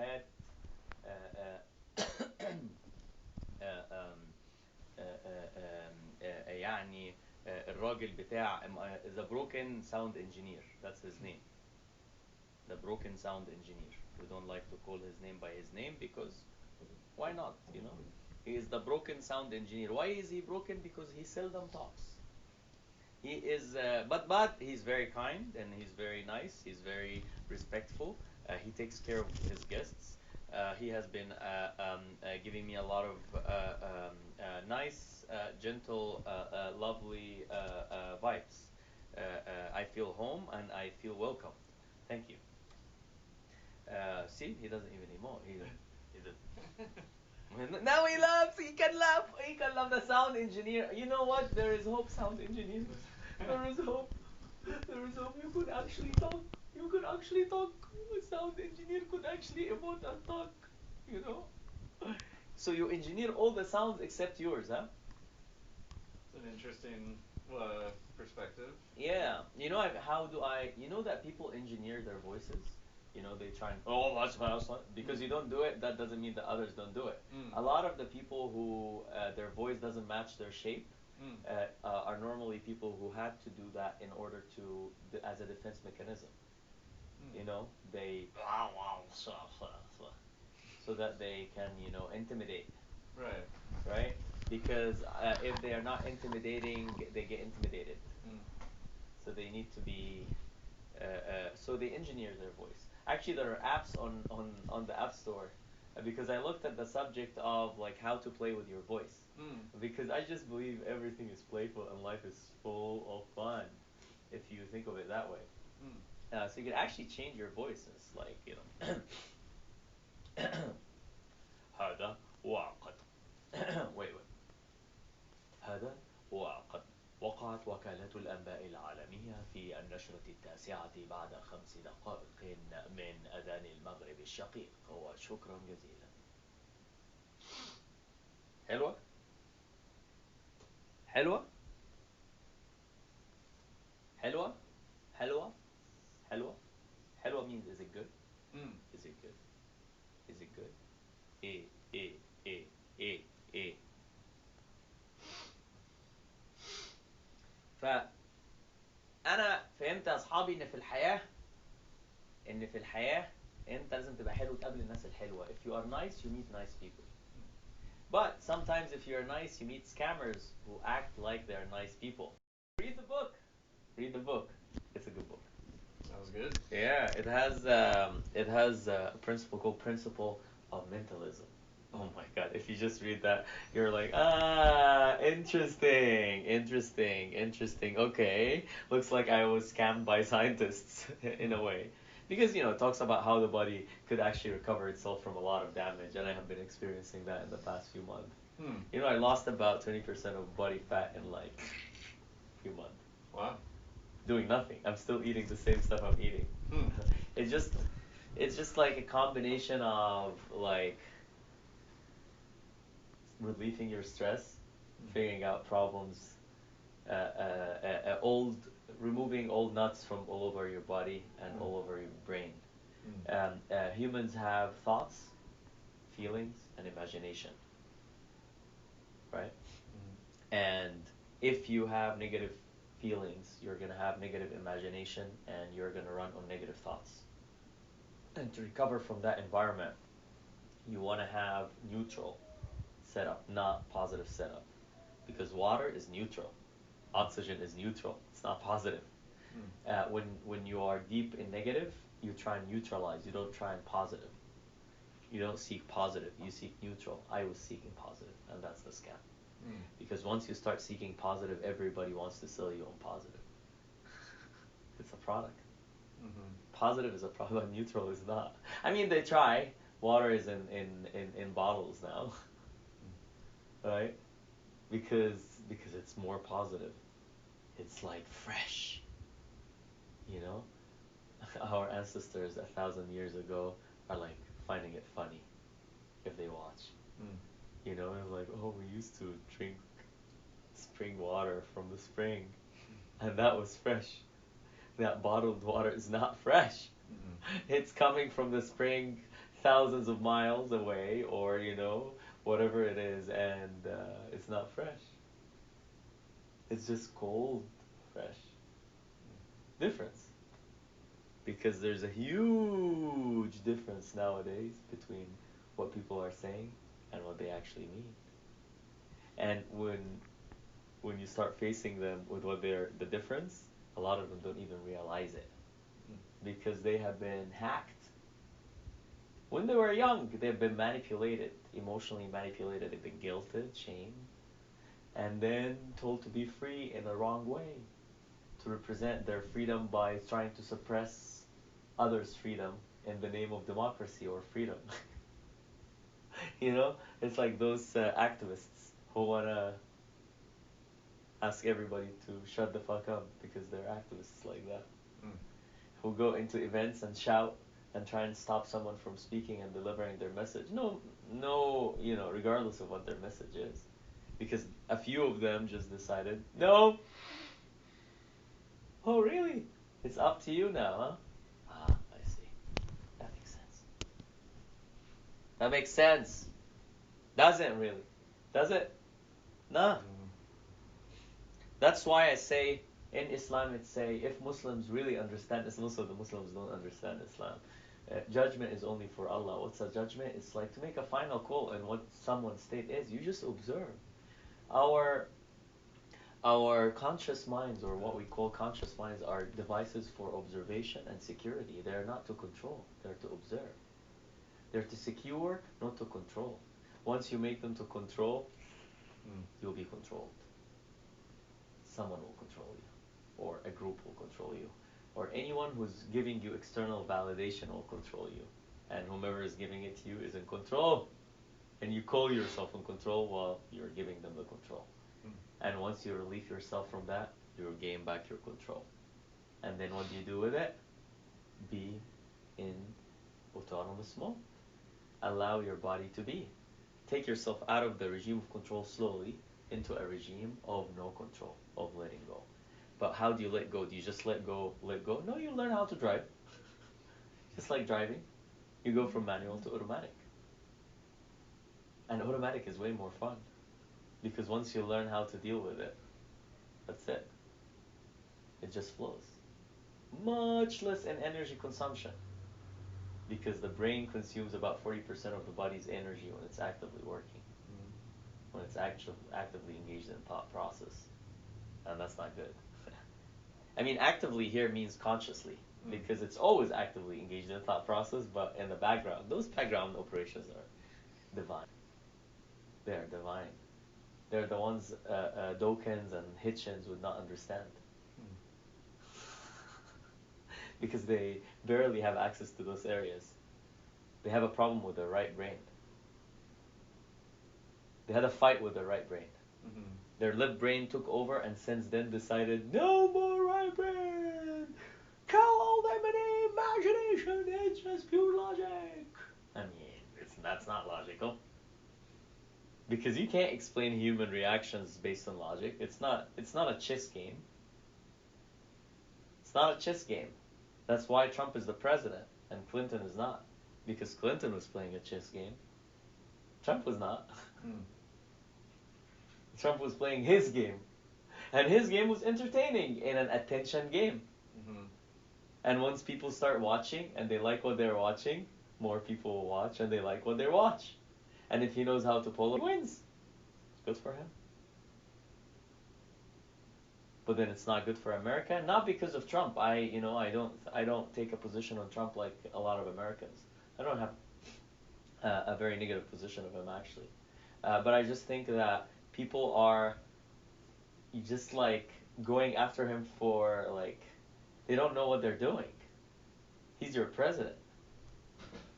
آه، آه، آه، آم، يعني الراجل بتاع the broken sound engineer, that's his name, the broken sound engineer. We don't like to call his name by his name because why not, you know? He is the broken sound engineer. Why is he broken? Because he seldom talks. He is, but he's very kind and he's very nice. He's very respectful. He takes care of his guests. He has been giving me a lot of nice, gentle, lovely vibes. I feel home and I feel welcome. Thank you. See, he doesn't even emote. He does. Now he laughs. He can laugh. He can laugh. The sound engineer. You know what? There is hope, sound engineer. There is hope. There is hope. You could actually talk. You could actually talk. A sound engineer could actually emote and talk. You know. So you engineer all the sounds except yours, huh? It's an interesting perspective. Yeah. You know how do I? You know that people engineer their voices. You know they try and that's because you don't do it. That doesn't mean that others don't do it. Mm. A lot of the people who their voice doesn't match their shape Mm. are normally people who had to do that in order to as a defense mechanism. Mm. You know they so that they can intimidate, Right. right? Because if they are not intimidating, they get intimidated. Mm. So they need to be so they engineer their voice. Actually, there are apps on the App Store because I looked at the subject of like how to play with your voice Mm. because I just believe everything is playful and life is full of fun if you think of it that way. Mm. So you can actually change your voices, like هذا وقد wait wait هذا وقد وقعت وكالة الأنباء العالمية في النشرة التاسعة بعد 5 دقائق من أذان المغرب الشقيق وشكرا جزيلا. حلوة حلوة حلوة حلوة حلوة حلوة means is it good? Mm. Is it good? Is it good? إيه إيه إيه إيه إيه. فأنا فهمت يا أصحابي إن في الحياة أنت لازم تبقى حلو وتقابل الناس الحلوة. If you are nice you meet nice people. But sometimes if you're nice, you meet scammers who act like they're nice people. Read the book. Read the book. It's a good book. That was good. Yeah, it has a principle called principle of mentalism. Oh my god, if you just read that, you're like, interesting, interesting, interesting. Okay, looks like I was scammed by scientists in a way. Because, it talks about how the body could actually recover itself from a lot of damage, and I have been experiencing that in the past few months. Hmm. I lost about 20% of body fat in like a few months. Wow. Doing nothing. I'm still eating the same stuff I'm eating. Hmm. It's just it's just like a combination of like relieving your stress, figuring out problems, old removing old nuts from all over your body and all over your brain. Mm. Humans have thoughts, feelings, and imagination, right? And if you have negative feelings, you're gonna have negative imagination, and you're gonna run on negative thoughts. And to recover from that environment, you want to have neutral setup, not positive setup, because water is neutral, oxygen is neutral. It's not positive. Mm. When you are deep in negative, you try and neutralize. You don't try and positive. You don't seek positive. You seek neutral. I was seeking positive, and that's the scam. Mm. Because once you start seeking positive, everybody wants to sell you on positive. It's a product. Mm-hmm. Positive is a product. Neutral is not. I mean, they try. Water is in bottles now, right? Because it's more positive. It's like fresh, you know. Our ancestors 1,000 years ago are like finding it funny if they watch. Mm. It's like, oh, we used to drink spring water from the spring, and that was fresh. That bottled water is not fresh. Mm-mm. It's coming from the spring thousands of miles away, or whatever it is, and it's not fresh. It's just cold, fresh. Difference. Because there's a huge difference nowadays between what people are saying and what they actually mean. And when you start facing them with the difference, a lot of them don't even realize it because they have been hacked. When they were young, they've been manipulated, emotionally manipulated. They've been guilted, shamed, and then told to be free in a wrong way, to represent their freedom by trying to suppress others' freedom in the name of democracy or freedom. It's like those activists who wanna ask everybody to shut the fuck up because they're activists like that, who go into events and shout and try and stop someone from speaking and delivering their message. No, no, regardless of what their message is, because a few of them just decided, no. Oh, really? It's up to you now, huh? Ah, I see. That makes sense. That makes sense. Doesn't really. Does it? Nah. That's why I say in Islam it's say if Muslims really understand this, most of the Muslims don't understand Islam. Judgment is only for Allah. What's a judgment? It's like to make a final call on what someone's state is. You just observe. Our our conscious minds, or what we call conscious minds, are devices for observation and security. They're not to control. They're to observe. They're to secure, not to control. Once you make them to control, you'll be controlled. Someone will control you, or a group will control you, or anyone who's giving you external validation will control you. And whomever is giving it to you is in control. And you call yourself in control while you're giving them the control. And once you relieve yourself from that, you gain back your control. And then what do you do with it? Be in autonomous mode. Allow your body to be. Take yourself out of the regime of control slowly into a regime of no control, of letting go. But how do you let go? Do you just let go? No, you learn how to drive. Just like driving. You go from manual to automatic. And automatic is way more fun. Because once you learn how to deal with it, that's it. It just flows. Much less in energy consumption. Because the brain consumes about 40% of the body's energy when it's actively working. When it's actively engaged in thought process. And that's not good. I mean, actively here means consciously. Because it's always actively engaged in the thought process, but in the background, those background operations are divine. They're divine. They're the ones Dokens and Hitchens would not understand. Because they barely have access to those areas. They have a problem with their right brain. They had a fight with their right brain. Their left brain took over and since then decided, no more right brain! Kill all them in imagination, it's just pure logic! I mean, that's not logical. Because you can't explain human reactions based on logic. It's not a chess game. It's not a chess game. That's why Trump is the president and Clinton is not. Because Clinton was playing a chess game. Trump was not. Trump was playing his game. And his game was entertaining in an attention game. And once people start watching and they like what they're watching, more people will watch and they like what they watch. And if he knows how to pull it, he wins. Good for him. But then it's not good for America, not because of Trump. I don't take a position on Trump like a lot of Americans. I don't have a very negative position of him actually. But I just think that people are just like going after him for like they don't know what they're doing. He's your president.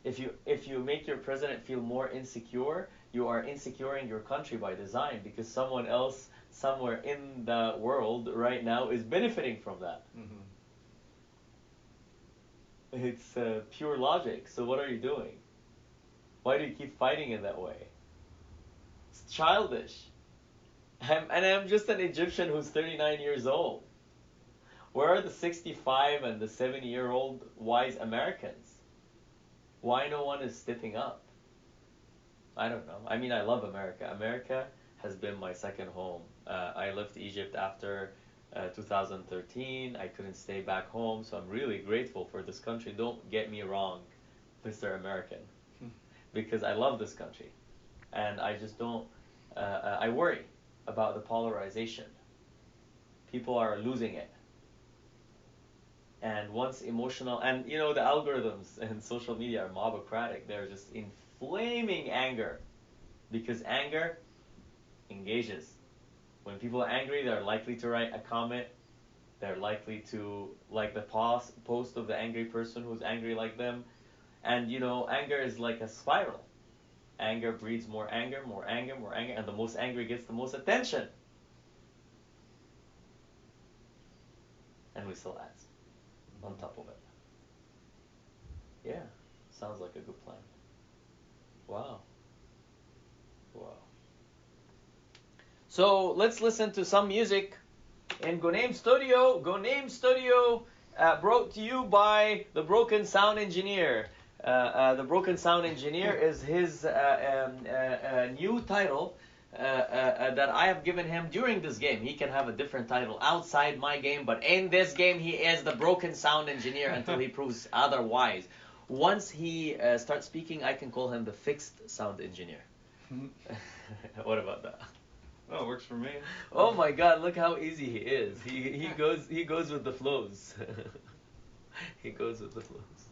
If you make your president feel more insecure, you are insecuring your country by design because someone else somewhere in the world right now is benefiting from that. It's pure logic. So what are you doing? Why do you keep fighting in that way? It's childish. I'm just an Egyptian who's 39 years old. Where are the 65 and the 70-year-old wise Americans? Why no one is stepping up? I don't know. I mean, I love America. America has been my second home. I left Egypt after 2013. I couldn't stay back home, so I'm really grateful for this country. Don't get me wrong, Mr. American, because I love this country, and I just don't. I worry about the polarization. People are losing it, and once emotional, and you know the algorithms and social media are mobocratic. They're just inflaming anger, because anger engages. When people are angry, they're likely to write a comment. They're likely to like the post of the angry person who's angry like them. And you know, anger is like a spiral. Anger breeds more anger, more anger, more anger, and the most angry gets the most attention. And we still ads on top of it. Yeah, sounds like a good plan. Wow. Wow. So let's listen to some music in غنيم Studio. غنيم Studio, brought to you by the Broken Sound Engineer. The Broken Sound Engineer is his new title that I have given him during this game. He can have a different title outside my game, but in this game he is the Broken Sound Engineer until he proves otherwise. Once he starts speaking, I can call him the Fixed Sound Engineer. What about that? Oh, it works for me. Oh my God! Look how easy he is. He goes with the flows. He goes with the flows.